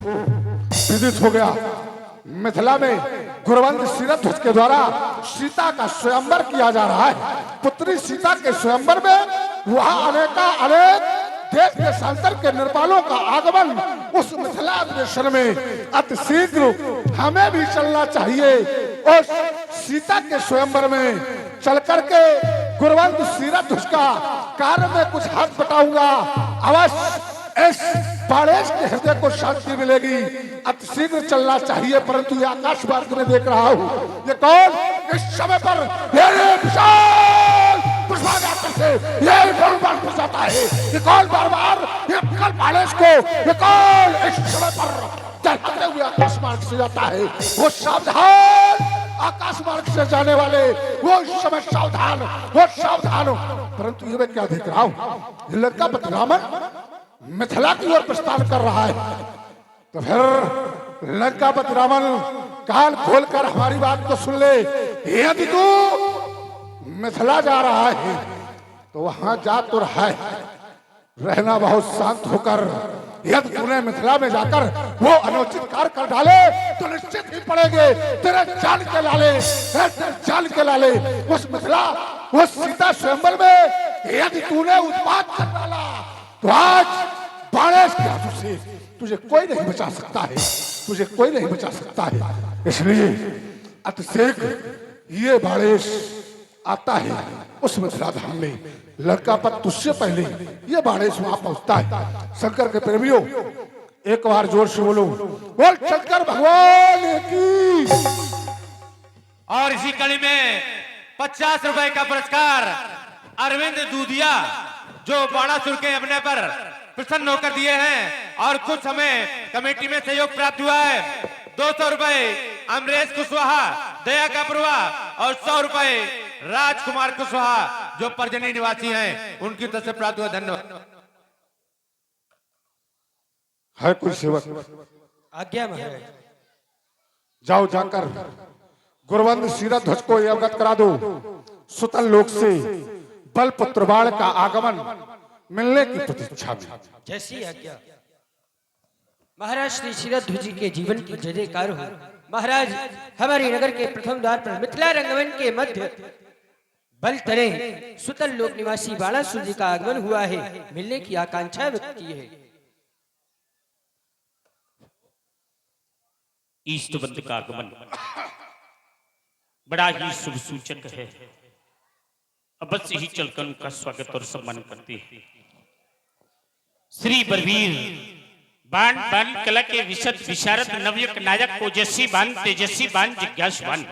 विदित हो गया। मिथिला में गुरवंश शिरध्वज के द्वारा सीता का स्वयंवर किया जा रहा है। पुत्री सीता के स्वयंवर में वहां अनेक देश देशांतर के निर्पालों का आगमन उस मिथिला अधिवेशन में अति शीघ्र हमें भी चलना चाहिए और सीता के स्वयंवर में चल करके गुरवंश शिरध्वज का कार्य में कुछ हाथ बटाऊंगा। अवश्य इस बाणेश के हृदय को शांति मिलेगी। अति शीघ्र चलना चाहिए, परंतु ये आकाश मार्ग में देख रहा हूँ, ये कौन इस समय पर जाता है? ये कौन बार बार ये बाणेश को ये कौन इस समय पर चलते हुए आकाश मार्ग से जाता है? वो सावधान, आकाश मार्ग से जाने वाले वो इस समय सावधान, वो सावधान। परंतु ये मैं क्या देख रहा हूँ, लंका पति रावण मिथिला की ओर प्रस्थान कर रहा है। तो फिर लंकापति रावण कान खोलकर हमारी बात को सुन ले। यदि तू मिथिला जा रहा है तो वहां जा तो रहा है, रहना बहुत शांत होकर। यदि तूने मिथिला में जाकर वो अनुचित कार्य कर डाले तो निश्चित ही पड़ेंगे तेरे जान के लाले, जान के लाले। उस मिथिला उस सीता स्वयंवर में यदि तूने उत्पात कर डाला तो आज बाणेश के हाथों से तुझे कोई नहीं बचा सकता है, तुझे कोई नहीं बचा सकता है। इसलिए अतिशीघ्र ये बाणेश आता है उस मिथिला धाम में। लंकापत तुझसे पहले ये बाणेश वहां पहुंचता है। शंकर के प्रेमियों एक बार जोर से बोलो, बोल शंकर भगवान की। और इसी कड़ी में 50 रुपए का पुरस्कार अरविंद दूधिया जो बाणासुर के अपने पर प्रसन्न होकर दिए हैं, और कुछ हमें कमेटी में सहयोग प्राप्त हुआ है। 200 रुपए अमरेश कुशवाहा दया कपरुआ और 100 रुपए राजकुमार कुशवाहा जो परजनी निवासी हैं, उनकी तरफ से प्राप्त हुआ। धन्यवाद। है कोई सेवक? आज्ञा महाराज। जाओ जाकर गुरवंश शिरध्वज को यह अवगत करा दो, सुतल लोक से बलपुत्र बाण का आगमन मिलने की प्रतीक्षा में। जैसी आज्ञा। महाराज श्री शिरध्वज जी के जीवन की जय जयकार हो। महाराज हमारे नगर के प्रथम द्वार पर मिथिला रंगमंच के मध्य बल तरे सुतल लोक निवासी बाणासुर जी का आगमन हुआ है, मिलने की आकांक्षा व्यक्त की है। ईष्टवंत का आगमन बड़ा ही शुभ सूचक है। अवश्य ही चलकर उनका स्वागत और सम्मान करते हैं। श्री बलवीर बाण कला के विशद विशारद नवयुग नायक ओजस्वी बाण तेजस्वी बाण जिज्ञासुबान,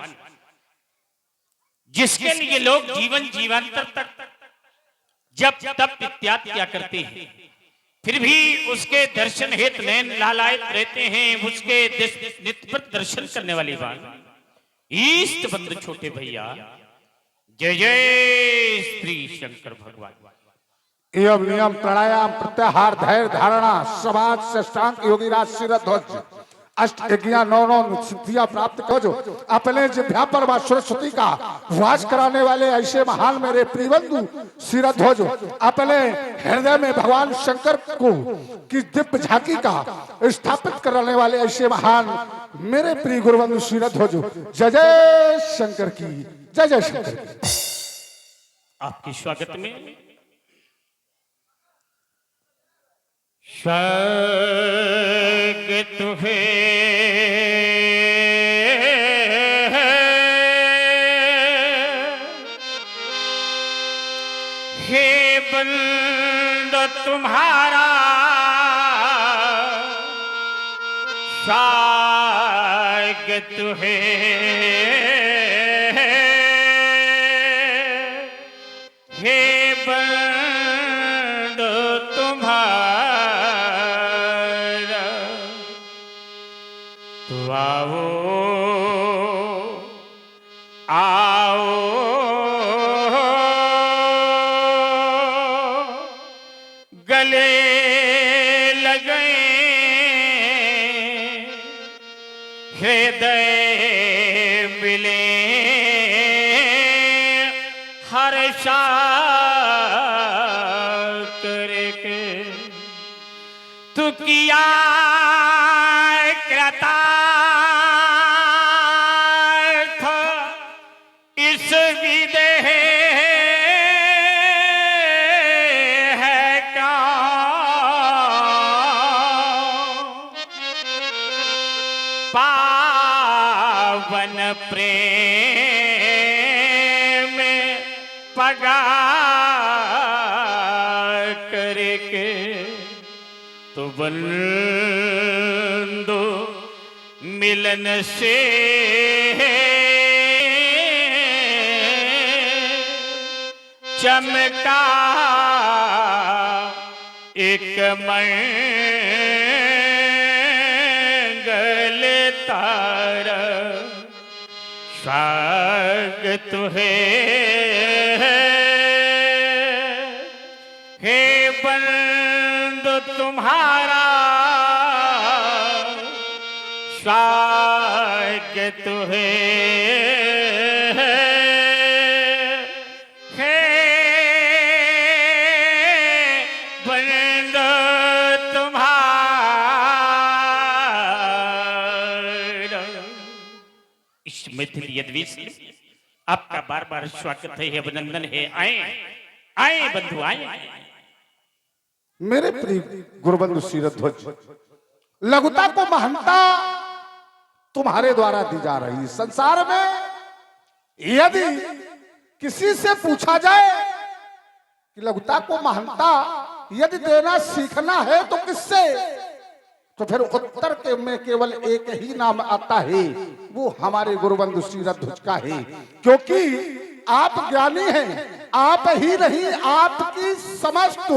जिसके लिए लोग जीवन जीवांतर तक जब तप इत्यादि किया करते हैं, फिर भी उसके दर्शन हेतु नयन लालायित रहते हैं। उसके नित्य दर्शन करने वाले बाण ईष्ट बंधु छोटे भैया, जय जय श्री शंकर भगवान। एवं नियम प्राणायाम प्रत्याहार धैर्य धारणा समाज से योगीराज शिरध्वज अष्ट यज्ञ 9 सिद्धियां प्राप्त कर जो अपने जिह्वा पर मां सरस्वती का वास कराने वाले ऐसे महान मेरे प्रियबंधु शिरध्वज, अपने हृदय में भगवान शंकर को की दिव्य झांकी का स्थापित करने वाले ऐसे महान मेरे प्रिय गुरुबंधु शिरध्वज, जय जय शंकर की, जय जय शंकर की। आपके स्वागत में स्वागत है हे बंदो तुम्हारा, स्वागत है हे बंदो तुम्हारा। तो आओ आओ गले लगे हृदय मिले हर्षा करके तू किया अज्ञातार्थ इस विदेह है क्या, पावन प्रेम पगा करके तो बंदो मिलन से चमका एक मंगल तारा, स्वागत है बंदो तुम्हारा, स्वागत है बंदो तुम्हारा। इस मैथिली अद्वेश में आपका बार बार स्वागत है, अभिनंदन है। आए आए बंधु आए। मेरे प्रिय गुरुबंधु शिरध्वज, लघुता को महानता तुम्हारे द्वारा दी जा रही है। संसार में यदि किसी से पूछा जाए कि लघुता को महानता यदि देना सीखना है तो किससे, तो फिर उत्तर के में केवल एक ही नाम आता है, वो हमारे गुरुबंधु शिरध्वज का है। क्योंकि आप ज्ञानी हैं, आप ही नहीं आपकी समस्त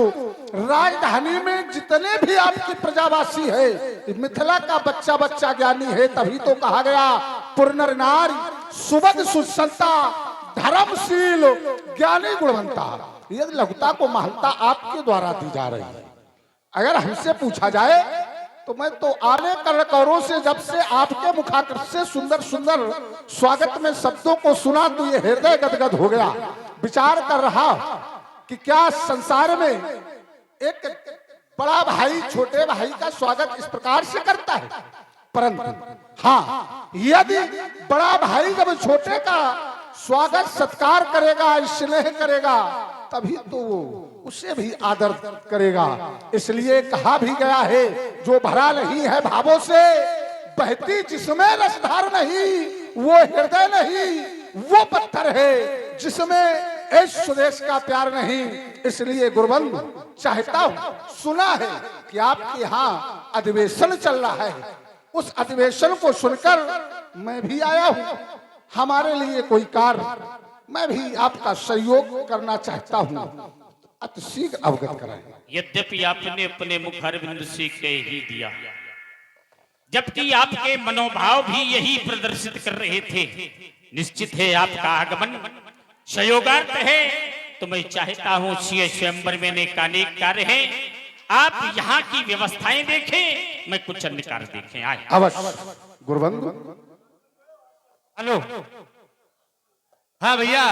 राजधानी में जितने भी आपकी प्रजावासी है, मिथिला का बच्चा बच्चा ज्ञानी है। तभी तो कहा गया पुरनर नारी सुबद सुसंता धर्मशील ज्ञानी गुणवंता। यदि लघुता को महत्ता आपके द्वारा दी जा रही है। अगर हमसे पूछा जाए तो मैं तो आने करों से जब से आपके मुखाकृत से सुंदर सुंदर स्वागत में शब्दों को सुना तो ये हृदय गदगद हो गया। विचार कर रहा कि क्या संसार में एक बड़ा भाई छोटे भाई का स्वागत इस प्रकार से करता है, परंतु हाँ, यदि बड़ा भाई जब छोटे का स्वागत सत्कार करेगा, स्नेह करेगा, तभी तो वो उसे भी आदर करेगा। इसलिए कहा भी गया है, जो भरा नहीं है भावों से, बहती जिसमें रसधार नहीं, वो हृदय नहीं, वो पत्थर है जिसमें इस स्वदेश का प्यार नहीं। इसलिए गुरुबंधु चाहता हूं, सुना है कि आपके यहाँ अधिवेशन चल रहा है, उस अधिवेशन को सुनकर मैं भी आया हूं। हमारे लिए कोई कार्य, मैं भी आपका सहयोग करना चाहता हूं, अति शीघ्र अवगत कराएं। यद्यपि आपने अपने मुखारबिंद से कह ही दिया, जबकि आपके मनोभाव भी यही प्रदर्शित कर रहे थे। निश्चित है आपका आगमन सहयोगार्थ है, तो मैं चाहता हूं स्वयंवर में अनेक कार्य है, आप यहाँ की व्यवस्थाएं देखें, मैं कुछ अन्य कार्य देखें। आए अवश्य गुरुबंधु। हेलो, हाँ भैया,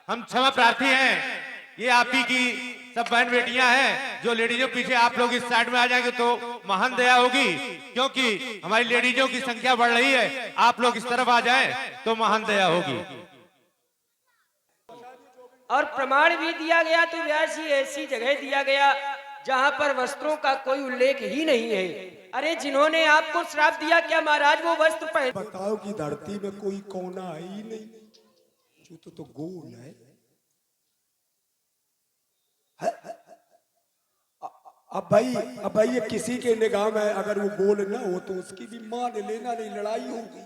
हम क्षमा प्रार्थी हैं। ये आप ही की सब बहन बेटियां हैं। जो लेडीजों पीछे आप लोग इस साइड में आ जाएंगे तो महान दया होगी, क्योंकि हमारी लेडीजों की संख्या बढ़ रही है। आप लोग इस तरफ आ जाएं तो महान दया होगी। और प्रमाण भी दिया गया तो व्यास जी ऐसी जगह दिया गया जहां पर वस्त्रों का कोई उल्लेख ही नहीं है। अरे जिन्होंने आपको श्राप दिया, क्या महाराज वो वस्त्र पहन? बताओ कि धरती में कोई कोना है ही नहीं, जो तो गोल है। अब भाई ये किसी के निगाह में अगर वो गोल ना हो तो उसकी भी मान लेना, नहीं लड़ाई होगी।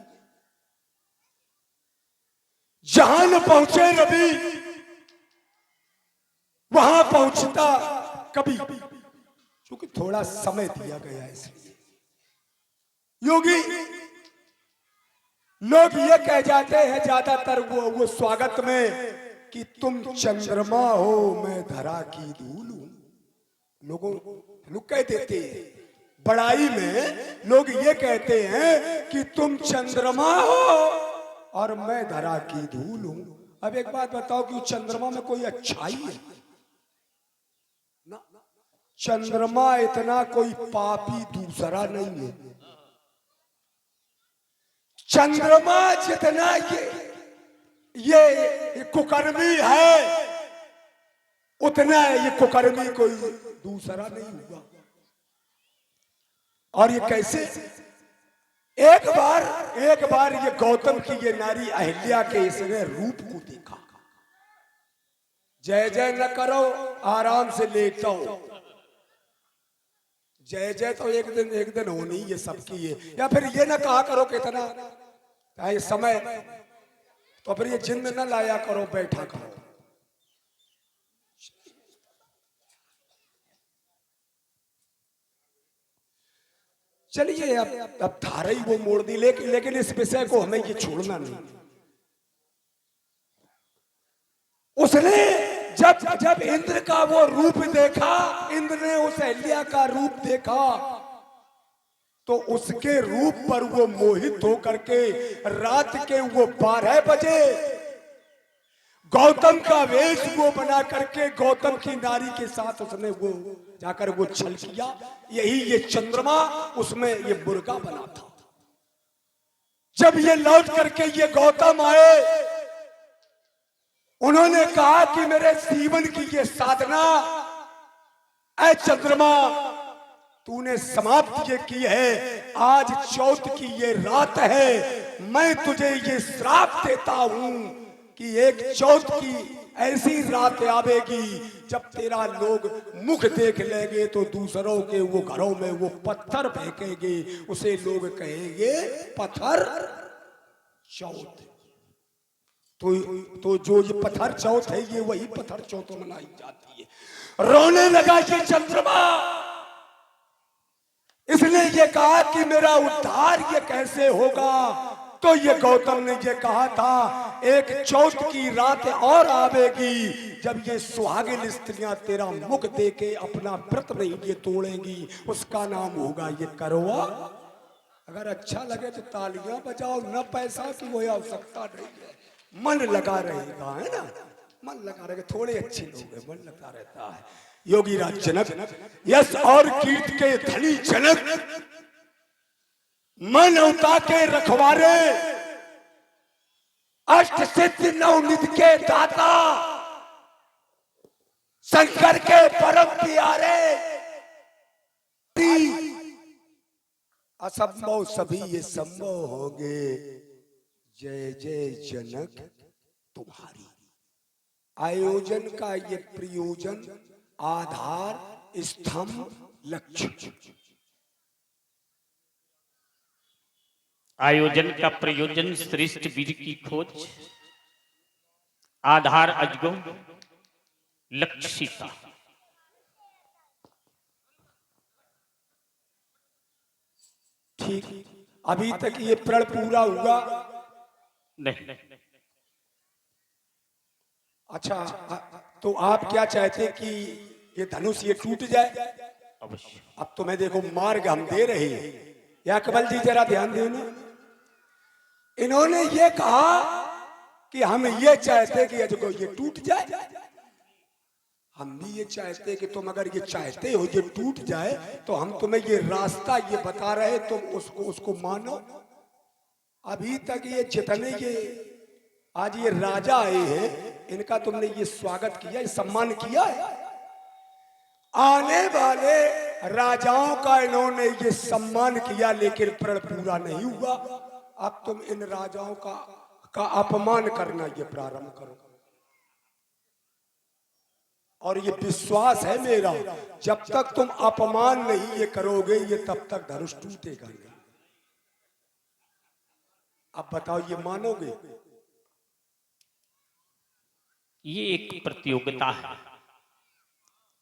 जहां न पहुंचे रवि वहां पहुंचता कभी, क्योंकि थोड़ा समय दिया गया है। इसलिए योगी लोग ये कह जाते हैं ज्यादातर वो स्वागत में कि तुम चंद्रमा हो, मैं धरा की धूल हूं। लोग कह देते हैं, बड़ाई में लोग ये कहते हैं कि तुम चंद्रमा हो और मैं धरा की धूल हूं। अब एक बात बताओ कि चंद्रमा में कोई अच्छाई है? ना, चंद्रमा इतना कोई पापी दूसरा नहीं है। चंद्रमा जितना ये कुकर्मी है, उतना ये कुकर्मी कोई दूसरा नहीं हुआ। और ये कैसे? एक बार ये गौतम की ये नारी अहिल्या के इसने रूप को देखा। जय जय न करो, आराम से लेटो। जय जय तो एक दिन होनी ये सबकी है। या फिर ये ना कहा करो कितना समय, तो फिर ये जिंद न लाया करो, बैठा करो। चलिए अब धारा ही वो मोड़ दी, लेकिन इस विषय को हमें ये छोड़ना नहीं। उसने जब इंद्र का वो रूप देखा, इंद्र ने उस अहिल्या का रूप देखा, तो उसके रूप पर वो मोहित होकर के रात के वो 12 बजे गौतम का वेश वो बना करके गौतम की नारी के साथ उसने वो जाकर वो छल किया। यही ये चंद्रमा उसमें ये मुर्गा बना था। जब ये लौट करके ये गौतम आए, उन्होंने कहा कि मेरे जीवन की ये साधना ऐ चंद्रमा तूने समाप्त ये की है। आज चौथ की ये रात है, मैं तुझे ये श्राप देता हूं कि एक चौथ की ऐसी रात आवेगी जब तेरा लोग मुख देख लेंगे तो दूसरों के वो घरों में वो पत्थर फेंकेंगे, उसे लोग कहेंगे पत्थर चौथ। तो जो ये पत्थर चौथ है, ये वही पत्थर चौथ मनाई जाती है। रोने लगा ये चंद्रमा। इसने ये कहा कि मेरा उद्धार ये कैसे होगा? तो ये गौतम ने ये कहा था एक चौथ की रात और आवेगी जब ये सुहागिन स्त्रियां तेरा मुख देके अपना व्रत नहीं ये तोड़ेंगी, उसका नाम होगा ये करवा। अगर अच्छा लगे तो तालियां बजाओ, न पैसा की कोई आवश्यकता नहीं है, मन लगा रहेगा, है ना? मन लगा रहेगा। थोड़े अच्छे लोग हैं, मन लगा रहता है। योगी राज जनक, यश और कीर्ति के धनी जनक, मन उता के रखवारे, अष्ट सिद्धि नवनिधि के दाता, शंकर के परम प्यारे, असंभव सभी ये संभव होंगे। जय जय जनक तुम्हारी। आयोजन का ये प्रयोजन, आधार, स्तंभ, लक्ष्य। आयोजन का प्रयोजन श्रेष्ठ वीर की खोज, आधार अजगम, लक्ष्य सीता। ठीक, अभी तक ये प्रण पूरा हुआ नहीं। अच्छा, तो आप क्या चाहते कि ये धनुष ये टूट जाए? अवश्य। अब तो मैं देखो मार्ग हम दे रहे हैं। या कमल जी जरा ध्यान देना, इन्होंने ये कहा कि हम ये चाहते कि अजगो ये टूट जाए। हम भी ये चाहते कि तुम अगर ये चाहते हो ये टूट जाए तो हम तुम्हें ये रास्ता ये बता रहे, तुम उसको मानो। अभी तक ये जितने ये आज ये राजा आए हैं, इनका तुमने ये स्वागत किया, ये सम्मान किया है। आने वाले राजाओं का इन्होंने ये सम्मान किया, लेकिन प्रण पूरा नहीं हुआ। अब तुम इन राजाओं का अपमान करना ये प्रारंभ करो। और ये विश्वास है मेरा, जब तक तुम अपमान नहीं ये करोगे, ये तब तक धनुष टूटेगा नहीं। अब बताओ ये मानोगे? ये एक प्रतियोगिता है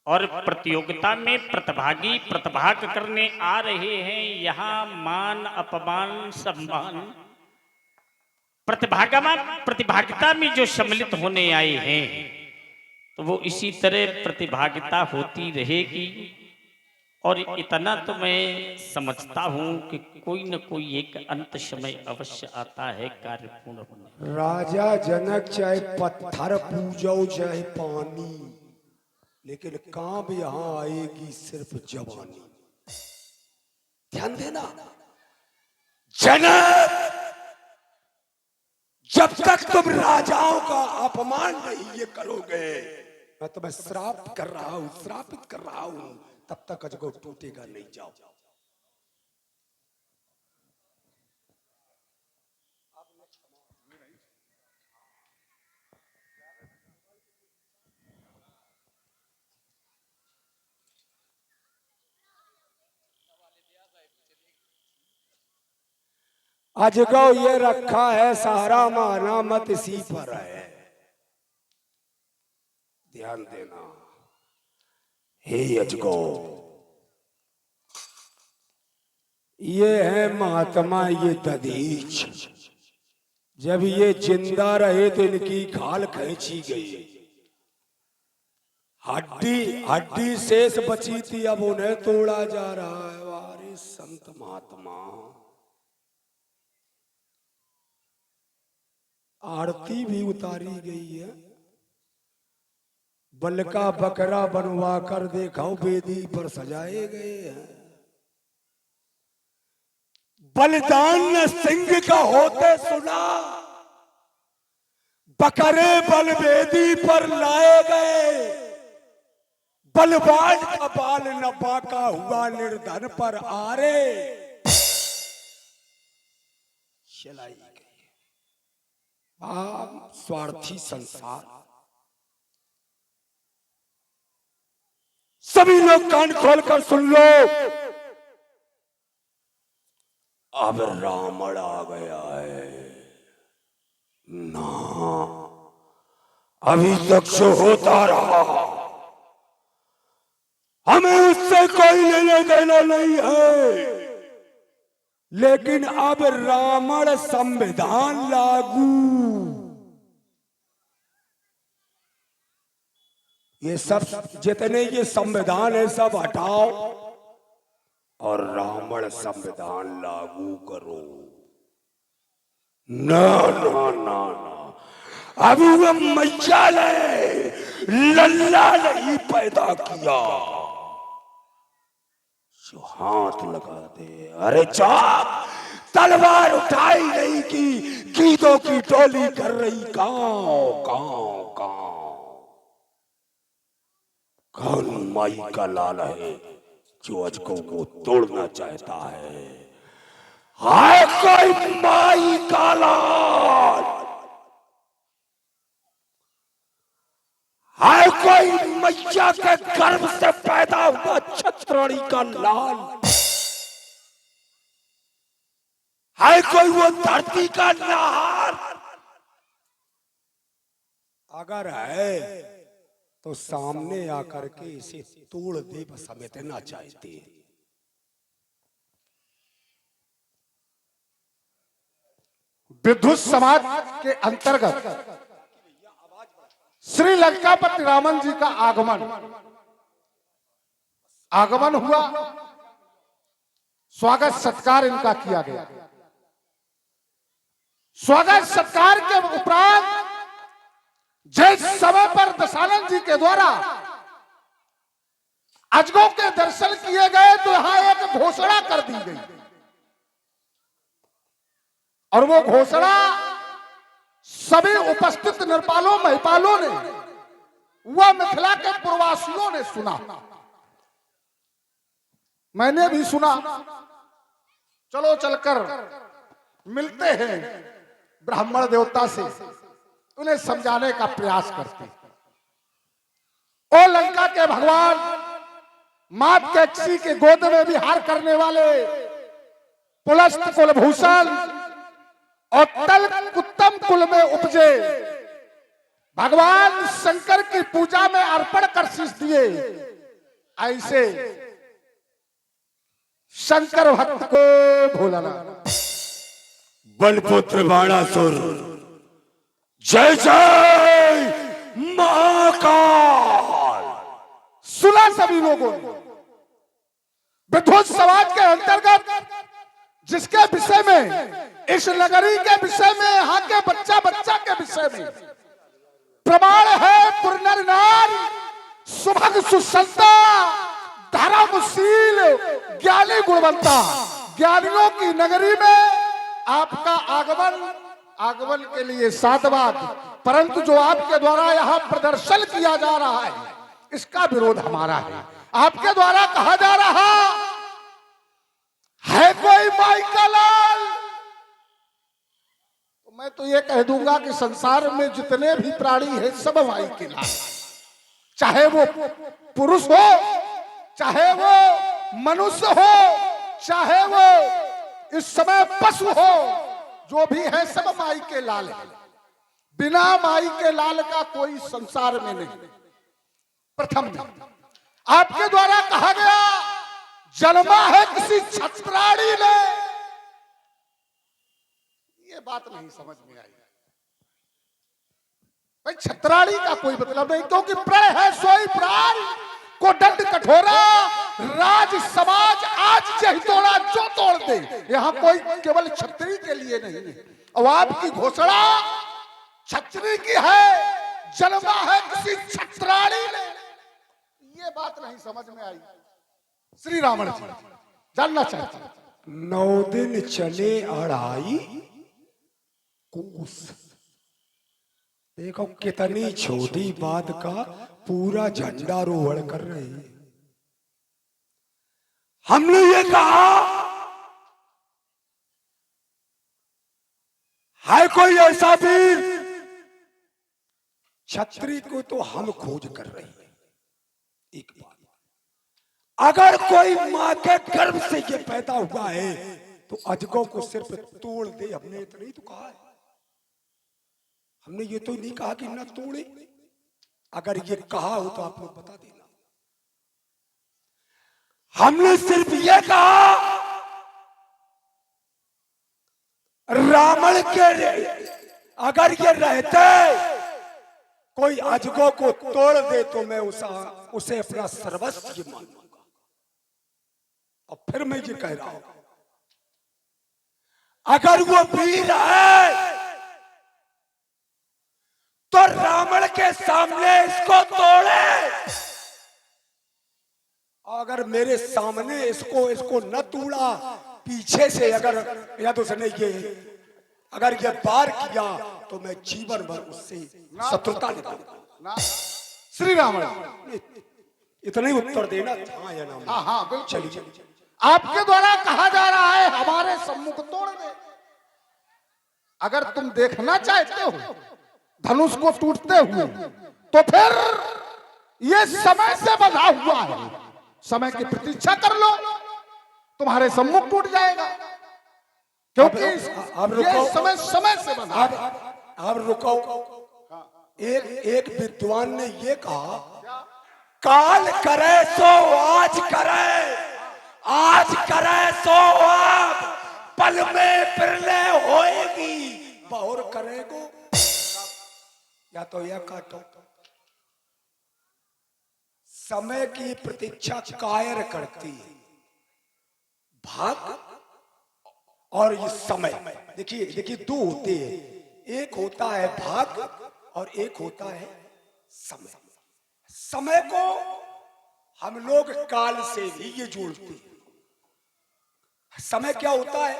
और प्रतियोगिता में प्रतिभागी प्रतिभाग करने आ रहे हैं। यहाँ मान अपमान सम्मान प्रतिभागिता में जो सम्मिलित होने आए हैं, तो वो इसी तरह प्रतिभागिता होती रहेगी। और इतना तो मैं समझता हूं कि कोई न कोई एक अंत समय अवश्य आता है कार्य पूर्ण होने। राजा जनक चाहे पत्थर पूजो चाहे पानी, लेकिन काम यहां आएगी सिर्फ जवानी। ध्यान देना, जनक जब तक तुम राजाओं का अपमान नहीं ये करोगे, मैं तुम्हें श्राप कर रहा हूं, श्रापित कर रहा हूं, तब तक अजगर टूटेगा नहीं। जाओ। अजगौ ये रखा है सहारा, माना मत इसी पर है, ध्यान देना। हे अजगौ, ये है महात्मा, ये दधीच। जब ये जिंदा रहे तो इनकी खाल खींची गई, हड्डी हड्डी शेष बची थी, अब उन्हें तोड़ा जा रहा है। वारे संत महात्मा, आरती भी उतारी गई है। बल का बकरा बनवा कर देखो वेदी पर सजाए गए हैं। बलिदान सिंह का होते सुना, बकरे बल वेदी पर लाए गए। बलवान का बाल न बाका हुआ, निर्धन पर आरे चलाई गई। स्वार्थी संसार, सभी लोग कान खोलकर सुन लो। अब रावण आ गया है ना, अभी तक जो होता रहा हमें उससे कोई लेना देना नहीं है, लेकिन अब रावण संविधान लागू। ये सब जितने ये संविधान है सब हटाओ और रावण संविधान लागू करो। ना ना ना ना, अभी वो मैया ने लल्ला नहीं पैदा किया जो हाथ लगा दे। अरे चाप, तलवार उठाई नहीं की, गीतों की टोली कर रही गांव गांव गांव। कौन माई का लाल है जो अजगौ को तोड़ना चाहता है? हाय कोई माई का लाल, हाय कोई मैया के गर्भ से पैदा हुआ छत्राणी का लाल, हाय कोई वो धरती का नार। अगर है तो सामने आकर के इसे तोड़ दे, बस हम इतना चाहते हैं। विद्युत समाज के अंतर्गत श्रीलंकापति रामन जी का आगमन हुआ। स्वागत सत्कार इनका किया गया। स्वागत सत्कार के उपरांत जिस समय पर दशानंद जी के द्वारा अजगौ के दर्शन किए गए तो यहां एक घोषणा कर दी गई, और वो घोषणा सभी उपस्थित नरपालों महिपालों ने, वह मिथिला के पूर्ववासियों ने सुना, मैंने भी सुना। चलो चलकर मिलते हैं ब्राह्मण देवता से, उन्हें समझाने का प्रयास करते। ओ लंका के भगवान, मात कैक्सी के गोद में विहार करने वाले पुलस्त कुलभूषण और तल उत्तम कुल में उपजे भगवान शंकर की पूजा में अर्पण कर शीश दिए, ऐसे शंकर भक्त को भोलाना। बलपुत्र बाणासुर, जय जय महाकाल। सुना सभी लोगों ने। विद्युत समाज के अंतर्गत जिसके विषय में, इस नगरी के विषय में, यहाँ के बच्चा बच्चा के विषय में प्रमाण है। पुनर्नार सुभग सुसंता धर्मशील ज्ञानी गुणवंता, ज्ञानियों की नगरी में आपका आगमन आगमन के लिए साधुवाद, परंतु जो आपके द्वारा यहाँ प्रदर्शन किया जा रहा है इसका विरोध हमारा है। आपके द्वारा कहा जा रहा है कोई माई का लाल, तो मैं तो ये कह दूंगा कि संसार में जितने भी प्राणी हैं सब माई के लाल, चाहे वो पुरुष हो, चाहे वो मनुष्य हो, चाहे वो इस समय पशु हो, जो भी है सब माई के लाल है। बिना माई के लाल का कोई संसार में नहीं। प्रथम आपके द्वारा कहा गया जन्मा है किसी छत्राड़ी ने, ये बात नहीं समझ में आई। भाई छत्राड़ी का कोई मतलब नहीं, क्योंकि प्रण है सोई प्राण को दंड कठोरा, राज समाज आज जही तोड़ा जो तोड़ दे। यहां कोई केवल छत्री के लिए नहीं है। और आपकी घोषणा छत्री की है, जन्मा है किसी छत्राड़ी ने, ये बात नहीं समझ में आई। श्री रावण जी जानना चाहते हैं। 9 दिन चले अढ़ाई कोस, देखो कितनी छोटी बात का पूरा झंडारोहण कर रहे हैं। हमने ये कहा है कोई ऐसा वीर, छत्री को तो हम खोज कर रहे हैं। एक बात, अगर कोई मां के गर्भ से ये पैदा हुआ है तो अजगों को सिर्फ तोड़ दे, हमने इतना ही तो कहा है। हमने ये तो नहीं कहा कि न तोड़े। अगर ये कहा हो तो आप लोग बता देना। हमने सिर्फ ये कहा रावण के अगर ये रहते कोई अजगों को तोड़ दे तो मैं उसे अपना सर्वस्व ये मान लूंगा। और फिर मैं ये कह रहा हूं, अगर वो वीर है तो रावण के सामने इसको तोड़े, अगर मेरे सामने इसको न तोड़ा, पीछे से अगर या तो उसने ये अगर ये वार किया तो मैं जीवन भर उससे शत्रुता निभाऊंगा। श्री रावण इतना ही उत्तर देना हाँ या ना? हाँ हाँ बिल्कुल। चलिए, आपके द्वारा कहा जा रहा है हमारे सम्मुख तोड़ दे। अगर तुम देखना चाहते हो धनुष को टूटते हुए तो फिर ये समय से बंधा हुआ है, समय की प्रतीक्षा कर लो, तुम्हारे सम्मुख टूट जाएगा। क्योंकि ये समय से बंधा। अब रुको, एक विद्वान ने ये कहा, काल करे सो आज करे, आज करे सो अब, पल में पिरले होएगी, बहुर करेगो या तो यह काटो। समय की प्रतीक्षा कायर करती है भाग और ये समय। देखिए दो होते हैं, एक होता है भाग और एक होता है समय। समय को हम लोग काल से भी ये जोड़ते हैं। समय क्या होता है?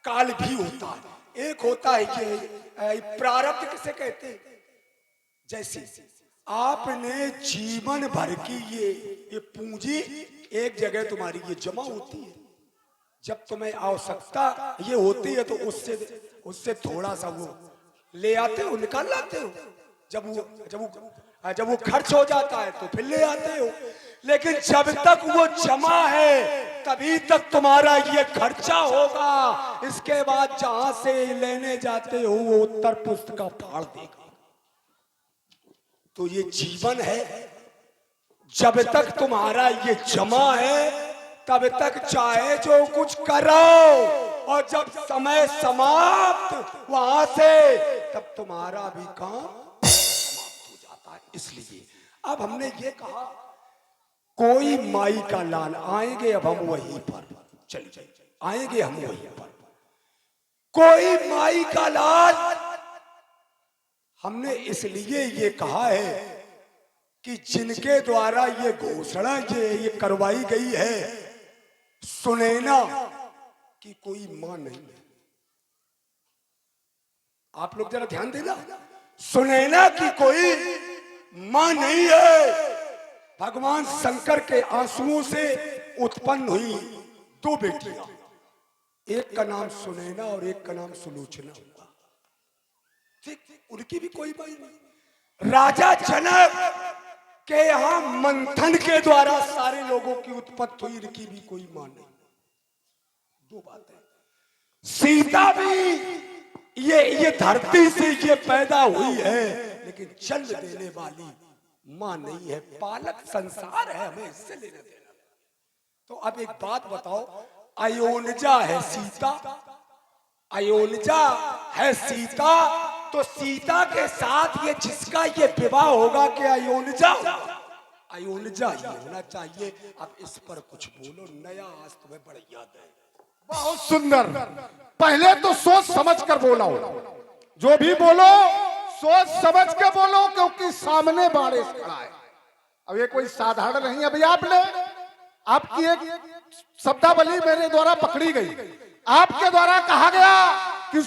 काल भी होता है। एक होता है ये प्रारब्ध किसे कहते हैं? जैसे आपने जीवन भर की ये पूंजी एक जगह तुम्हारी ये जमा होती है, जब तुम्हें आवश्यकता ये होती है तो उससे थोड़ा सा वो ले आते हो, निकाल लाते हो। जब वो खर्च हो जाता है तो फिर ले आते हो। लेकिन जब तक वो जमा है तभी तक तुम्हारा ये खर्चा होगा। इसके बाद जहां से लेने जाते हो वो उत्तर पुस्त का फाड़ देगा। तो ये जीवन है, जब तक तुम्हारा ये जमा है तब तक चाहे जो कुछ करो, और जब समय समाप्त वहां से तब तुम्हारा भी काम समाप्त हो जाता है। इसलिए अब हमने ये कहा कोई माई का लाल आएंगे, अब हम वहीं पर चलिए आएंगे, हम वहीं पर कोई माई का लाल। हमने इसलिए ये कहा है कि जिनके द्वारा ये घोषणा ये करवाई गई है, सुनैना की कोई मां नहीं है। आप लोग जरा ध्यान देना, सुनैना की कोई मां नहीं है, भगवान शंकर के आंसुओं से उत्पन्न हुई दो बेटियां, एक का नाम सुनैना और एक का नाम सुलोचना हुआ। ठीक, उनकी भी कोई मां नहीं। राजा जनक के यहां मंथन के द्वारा सारे लोगों की उत्पत्ति हुई, इनकी भी कोई मां नहीं। दो बातें। सीता भी ये धरती से ये पैदा हुई है, लेकिन जन्म देने वाली मां नहीं है, पालक संसार है, हमें इससे लेना देना। तो अब एक बात बताओ, अयोनिजा है सीता, अयोनिजा है सीता, तो सीता के साथ ये जिसका ये विवाह होगा कि अयोनिजा होगा? अयोनिजा ही होना चाहिए। अब इस पर कुछ बोलो नया, आज तुम्हें बड़ा याद है। बहुत सुंदर। पहले तो सोच समझ कर बोला हो, जो भी बोलो सोच समझ के बोलो, क्योंकि सामने बारिश खड़ा है। अब ये कोई साधारण नहीं। अभी आपकी एक शब्दावली मेरे द्वारा पकड़ी गई। आपके द्वारा कहा गया कि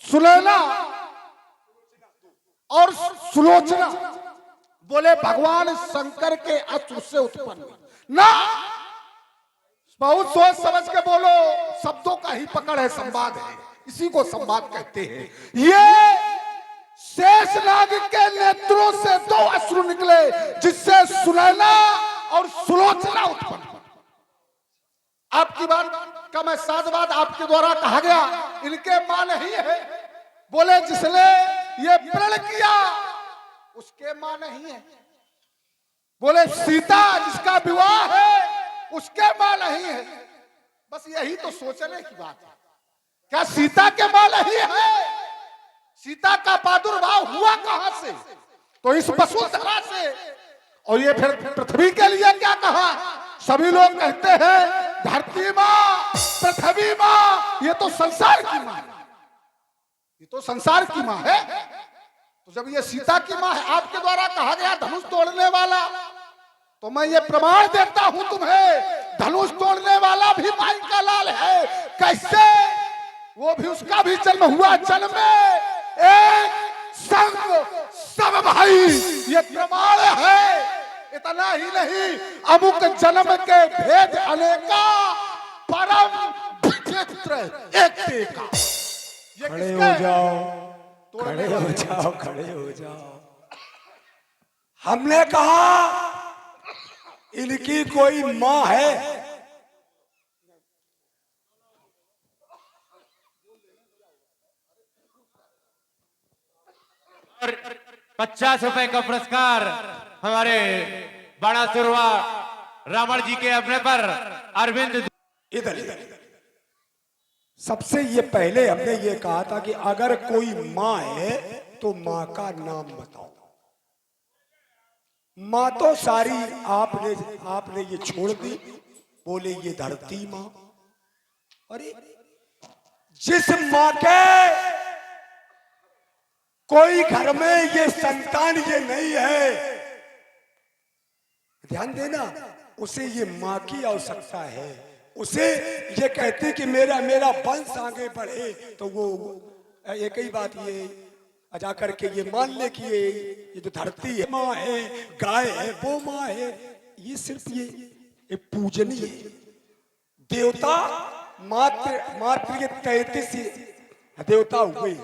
सुनैना और सुलोचना बोले भगवान शंकर के अश्रु से उत्पन्न हुई ना। बहुत सोच समझ के बोलो, शब्दों का ही पकड़ है, संवाद है, इसी को संवाद कहते हैं। ये शेषनाग के नेत्रों से दो अश्रु निकले, जिससे सुनैना और सुलोचना उत्पन्न। आपकी बात का मैं साधवाद आपके द्वारा कहा गया, इनके मां नहीं है। बोले जिसने ये प्रण किया उसके मां नहीं है। बोले सीता जिसका विवाह है उसके मां नहीं है। बस यही तो सोचने की बात है। क्या सीता के मां नहीं है? सीता का प्रादुर्भाव हुआ कहां से? तो इस वसुंधरा से। और ये फिर पृथ्वी के लिए क्या कहा? सभी लोग कहते हैं धरती मां, पृथ्वी मां, ये तो संसार की मां है, ये तो संसार की मां है। तो जब ये सीता की मां है, आपके द्वारा कहा गया धनुष तोड़ने वाला, तो मैं ये प्रमाण देता हूं तुम्हें, धनुष तोड़ने वाला भी माई का लाल है। कैसे? वो भी, उसका भी जन्म हुआ, जन्म में एक संग सब भाई, ये प्रमाण है। इतना ही नहीं, अमुक जन्म के भेद अनेका, परम विचित्र एक का। खड़े हो जाओ, खड़े हो जाओ, खड़े हो जाओ। हमने कहा इनकी कोई मां है? और 50 रुपए का पुरस्कार हमारे बाणासुरवा रावण जी के अपने पर अरविंद। इधर इधर सबसे ये पहले हमने ये कहा था कि अगर कोई मां है तो मां का नाम बताओ। मां तो सारी आपने ये छोड़ दी, बोले ये धरती मां। अरे जिस मां के कोई घर में ये संतान ये नहीं है, ध्यान देना, उसे ये मां की आवश्यकता है। उसे ये कहते कि मेरा वंश आगे बढ़े, तो वो एक ही बात ये जा करके ये मान ले कि ये जो धरती है माँ है, गाय है वो माँ है। ये सिर्फ ये पूजनीय देवता मात्र ये 33 देवता हुए।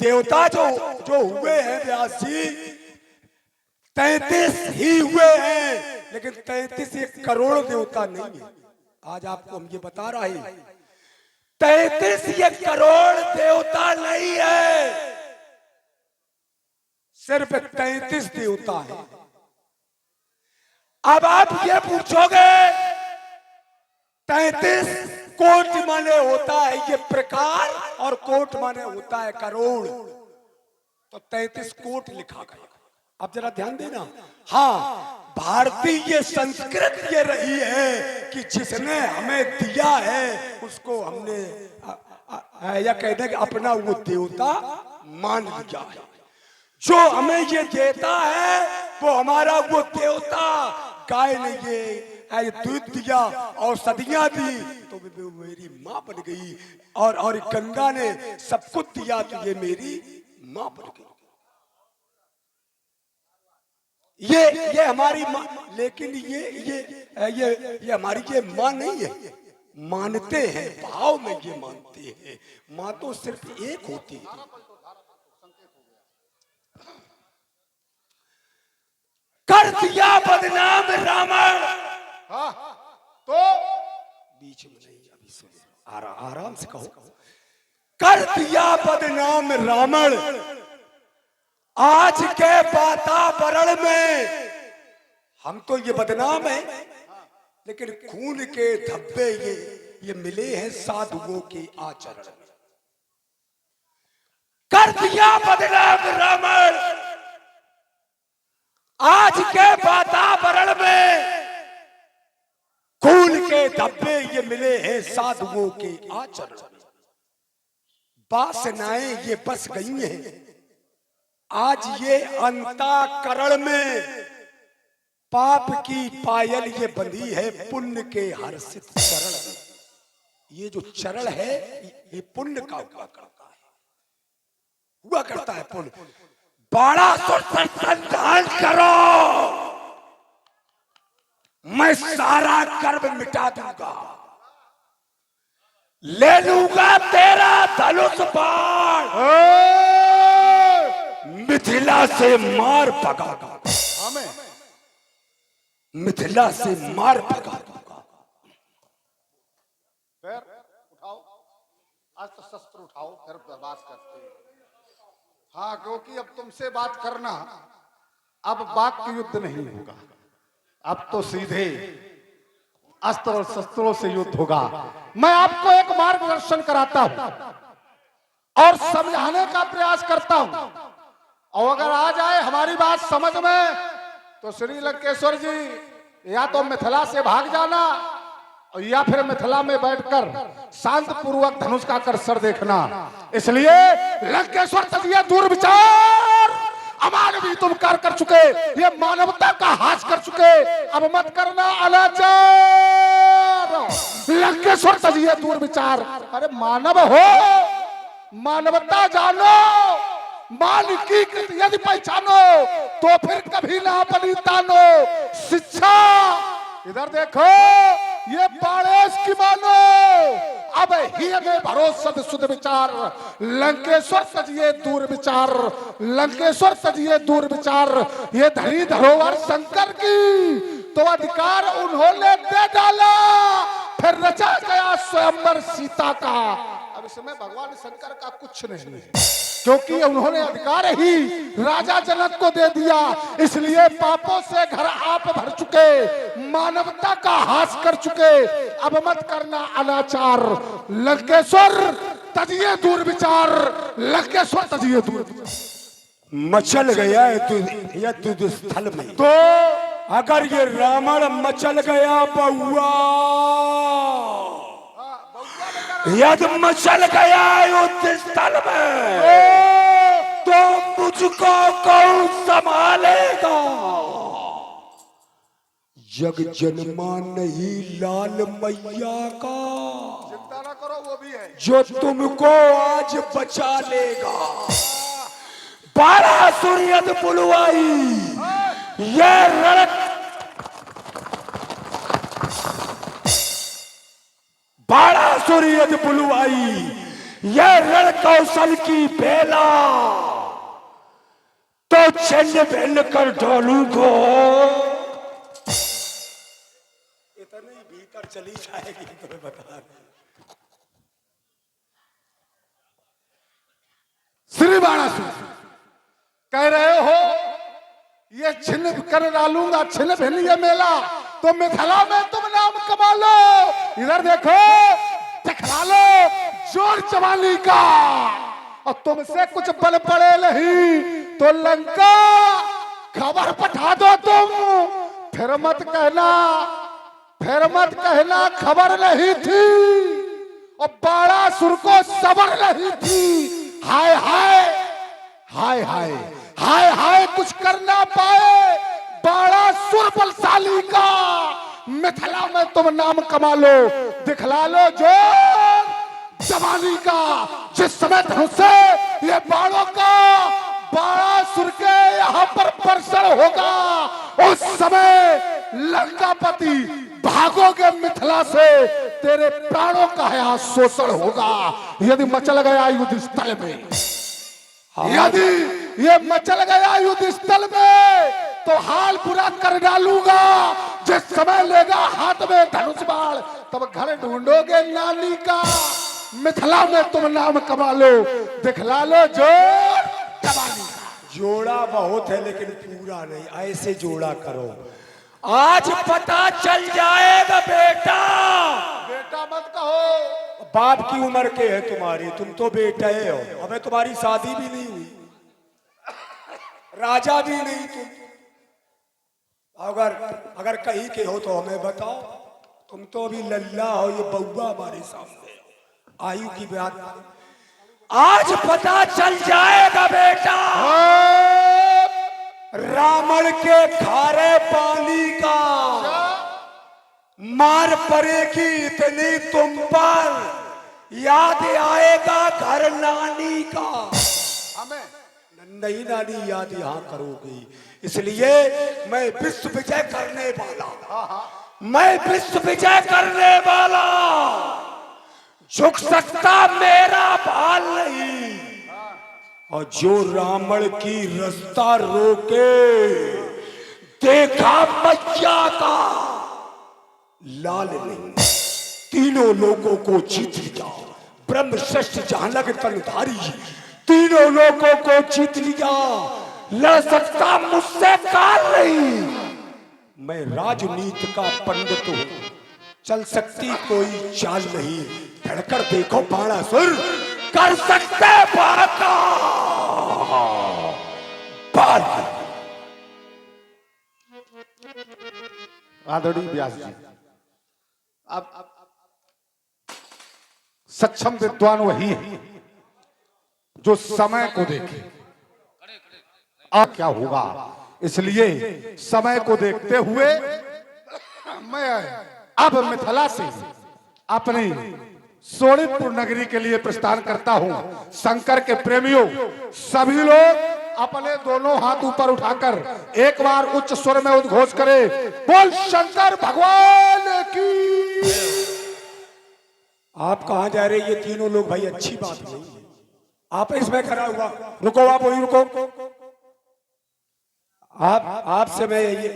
देवता जो हुए हैं व्यास जी 33 ही हुए हैं, लेकिन 33 करोड़ देवता नहीं है। आज आपको हम ये बता रहे हैं 33 करोड़ देवता नहीं है, सिर्फ 33 देवता है। अब आप ये पूछोगे 33 कोट माने होता है ये प्रकार, और कोट माने होता है करोड़, तो 33 कोट लिखा गया। अब जरा ध्यान देना। हाँ, भारतीय संस्कृत ये रही है कि जिसने हमें दिया है उसको हमने या कहते हैं कि अपना वो देवता मान लिया है। जो हमें ये देता है वो हमारा वो देवता। गाय ने ये दूध दिया और सदियां दी तो वो मेरी माँ बन गई, और गंगा ने सब कुछ दिया तो ये मेरी माँ बन गई। ये हमारी माँ, लेकिन ये हमारी ये माँ नहीं है, मानते हैं भाव में ये मानते हैं। माँ तो सिर्फ एक होती है। कर दिया बदनाम रावण। हाँ, तो बीच में नहीं, अभी सुनो, आराम से कहो। कर दिया बदनाम रावण आज के वातावरण में। हम तो ये बदनाम है, लेकिन खून के धब्बे ये मिले हैं साधुओं के आचरण में। कर दिया बदनाम रावण आज के वातावरण में, खून के धब्बे ये मिले हैं साधुओं के आचरण में। वासनाएं ये बस गई हैं आज ये अंतःकरण में। पाप की पायल ये बंधी है पुण्य के हर्षित चरण में। ये जो चरण है ये पुण्य का हुआ करता है पुण्य। बड़ा संधान करो, मैं सारा कर्म मिटा दूंगा, ले लूंगा तेरा धनुष बाण, मिथिला से मार भगा दूंगा, हमें मिथिला से मार भगा दूंगा। फिर उठाओ, आज तो शस्त्र उठाओ, फिर बात करते हैं। हाँ, क्योंकि अब तुमसे बात करना, अब वाक्य युद्ध नहीं होगा, अब तो सीधे अस्त्र और शस्त्रों से युद्ध होगा। मैं आपको एक मार्गदर्शन कराता हूं और समझाने का प्रयास करता हूं, और अगर आ जाए हमारी बात समझ में तो श्री लंकेश्वर जी या तो मिथिला से भाग जाना या फिर मिथिला में बैठकर शांत पूर्वक धनुष का कर्षण देखना। इसलिए लंकेश्वर तजिए दूर विचार, अमानवीय तुम कार्य कर चुके, ये मानवता का हास कर चुके, अब मत करना अनाचार। लंकेश्वर तजिए दूर विचार, अरे मानव हो, मानवता जानो, मान की कृति यदि पहचानो तो फिर कभी ना बनी तानो। शिक्षा इधर देखो, ये बाड़ेश की मानो, अब ही में भरोसा सुध विचार। लंकेश्वर तजिए दूर विचार, लंकेश्वर तजिए दूर विचार। ये धरी धरोहर शंकर की, तो अधिकार उन्होंने दे डाला, फिर रचा गया स्वयंवर सीता का। अब इसमें भगवान शंकर का कुछ नहीं है, क्योंकि उन्होंने अधिकार ही राजा जनक को दे दिया। इसलिए पापों से घर आप भर चुके, मानवता का हास कर चुके, अब मत करना अनाचार। लंकेश्वर तजिए दूर विचार, लंकेश्वर तजिए दूर विचार। मचल गया है युद्ध स्थल में, तो अगर ये रावण मचल गया बउआ, यदि मचल गया युद्ध स्थल में, तो मुझको कौन संभालेगा? जग जन्मा नहीं लाल मैया का, चिंता ना करो, वो भी है जो तुमको आज बचा लेगा। 12 सूर्यद बुलवाई, ये रण 12 सूर्यद बुलवाई, ये रण कौशल की बेला, तो छिन्न भिन्न कर डालूंगा। इतने भीतर चली जाएगी तुम्हें बता। श्री बाणासुर कह रहे हो ये छिन्न कर डालूंगा, छिन्न भिन्न ये मेला, तो मिथिला में तुम नाम कमा लो। इधर देखो, दिखला लो जोर जवानी का, और तुमसे कुछ बल पड़े नहीं तो लंका खबर पठा दो तुम। फिर मत कहना, फिर मत कहना खबर नहीं थी, और बाणासुर को सबर नहीं थी। हाय हाय हाय हाय हाय हाय, कुछ कर ना पाए बाणासुर बलशाली का, मिथिला में तुम नाम कमा लो, दिखला लो जो जवानी का। जिस समय धनुष से ये बाणों का बाणासुर के यहाँ पर वर्षण होगा, उस समय लंकापति भागोगे मिथिला से, तेरे प्राणों का यहाँ शोषण होगा। यदि मचल गया युद्ध स्थल में, यदि ये मचल गया युद्ध स्थल में, तो हाल बुरा कर डालूंगा। जिस समय लेगा हाथ में धनुष बाण, तब घर ढूंढोगे नानी का। मिथिला में तुम नाम कमा लो, दिखला लो जोर जवानी का। जोड़ा बहुत है लेकिन पूरा नहीं, ऐसे जोड़ा करो। आज पता चल जाएगा बेटा। बेटा मत कहो, बाप की उम्र के है तुम्हारी, तुम तो बेटे हो। अबे तुम्हारी शादी भी नहीं हुई, राजा भी नहीं तुम। अगर कहीं के हो तो हमें बताओ। तुम तो अभी लल्ला हो, ये बउआ हमारे सामने हो। आयु की बात आज पता चल जाएगा बेटा। रावण के खारे पानी का मार पड़ेगी इतनी तुम पर, याद आएगा घर नानी का। हमें नई नानी याद यहाँ करोगी। इसलिए मैं विश्व विजय करने वाला, मैं विश्व विजय करने वाला। झुक सकता मेरा भाल नहीं, और जो रावण की रास्ता रोके, देखा मैया का लाल नहीं। तीनों लोगों को जीत लिया, ब्रह्म श्रेष्ठ जहानक तनधारी, तीनों लोगों को जीत लिया। लड़ सकता मुझसे काल नहीं, मैं राजनीति का पंडित हूं। चल सकती कोई चाल नहीं, धड़कर देखो बाणासुर, कर सकते बाका पार। आदरणीय व्यास जी, अब सक्षम विद्वान वही है जो समय को देखे अब क्या होगा। इसलिए समय को देखते हुए मैं अब मिथिला से अपनी सोनितपुर नगरी के लिए प्रस्थान करता हूं। शंकर के प्रेमियों, सभी लोग अपने दोनों हाथ ऊपर उठाकर एक बार उच्च स्वर में उद्घोष करें, बोल शंकर भगवान की। आप कहां जा रहे हैं? ये तीनों लोग भाई अच्छी बात नहीं है। आप इसमें खड़ा हुआ, रुको, आप वही रुको। आपसे मैं ये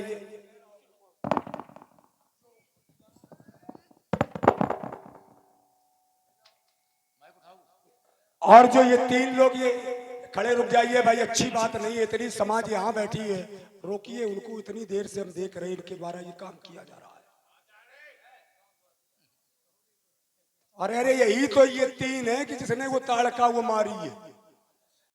और जो ये तीन लोग ये खड़े, रुक जाइए भाई, अच्छी बात नहीं है। इतनी समाज यहाँ बैठी है, रोकिए उनको। इतनी देर से हम देख रहे हैं इनके द्वारा ये काम किया जा रहा है। अरे यही तो ये तीन है कि जिसने वो ताड़का वो मारी है।